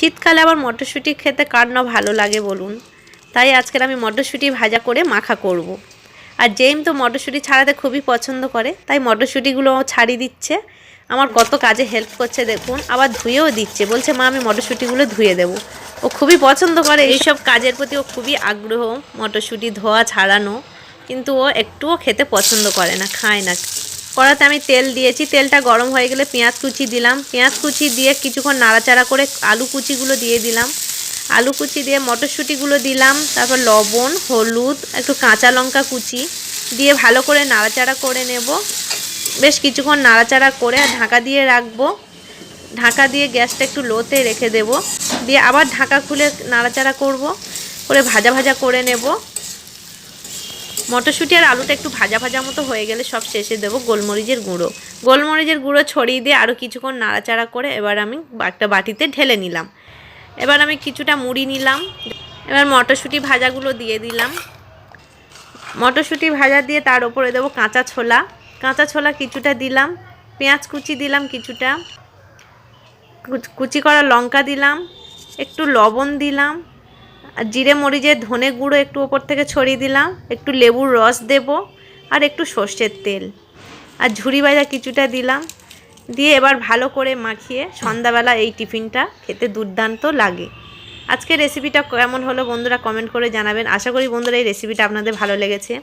শীতকালে আবার মটরশুঁটি খেতে কার না ভালো লাগে বলুন। তাই আজকের আমি মটরশুঁটি ভাজা করে মাখা করব। আর জেম তো মটরশুঁটি ছাড়াতে খুবই পছন্দ করে, তাই মটরশুঁটিগুলো ছাড়িয়ে দিচ্ছে, আমার কত কাজে হেল্প করছে দেখুন। আবার ধুয়েও দিচ্ছে, বলছে মা আমি মটরশুঁটিগুলো ধুয়ে দেবো। ও খুবই পছন্দ করে এইসব কাজের প্রতি, ও খুবই আগ্রহ মটরশুঁটি ধোয়া ছাড়ানো, কিন্তু ও একটুও খেতে পছন্দ করে না, খায় না। কড়াতে আমি তেল দিয়েছি, তেলটা গরম হয়ে গেলে পেঁয়াজ কুচি দিলাম, পেঁয়াজ কুচি দিয়ে কিছুক্ষণ নাড়াচাড়া করে আলু কুচিগুলো দিয়ে দিলাম, আলু কুচি দিয়ে মটরশুঁটিগুলো দিলাম, তারপর লবণ, হলুদ, একটু কাঁচা লঙ্কা কুচি দিয়ে ভালো করে নাড়াচাড়া করে নেব। বেশ কিছুক্ষণ নাড়াচাড়া করে ঢাকা দিয়ে রাখবো। ঢাকা দিয়ে গ্যাসটা একটু লোতে রেখে দেব, দিয়ে আবার ঢাকা খুলে নাড়াচাড়া করব, করে ভাজা ভাজা করে নেব। মটরশুঁটি আর আলুটা একটু ভাজা ভাজা মতো হয়ে গেলে সব শেষে দেবো গোলমরিচের গুঁড়ো। গোলমরিচের গুঁড়ো ছড়িয়ে দিয়ে আরও কিছুক্ষণ নাড়াচাড়া করে এবার আমি একটা বাটিতে ঢেলে নিলাম। এবার আমি কিছুটা মুড়ি নিলাম, এবার মটরশুঁটি ভাজাগুলো দিয়ে দিলাম। মটরশুঁটি ভাজা দিয়ে তার উপরে দেবো কাঁচা ছোলা, কাঁচা ছোলা কিছুটা দিলাম, পেঁয়াজ কুচি দিলাম কিছুটা, কুচি করা লঙ্কা দিলাম, একটু লবণ দিলাম, আর জিরে মরিচের ধনে গুঁড়ো একটু ওপর থেকে ছড়িয়ে দিলাম, একটু লেবুর রস দেব, আর একটু সর্ষের তেল আর ঝুরি ভাজা কিছুটা দিলাম। দিয়ে এবার ভালো করে মাখিয়ে সন্ধ্যাবেলা এই টিফিনটা খেতে দুর্দান্ত লাগে। আজকের রেসিপিটা কেমন হলো বন্ধুরা কমেন্ট করে জানাবেন। আশা করি বন্ধুরা এই রেসিপিটা আপনাদের ভালো লেগেছে।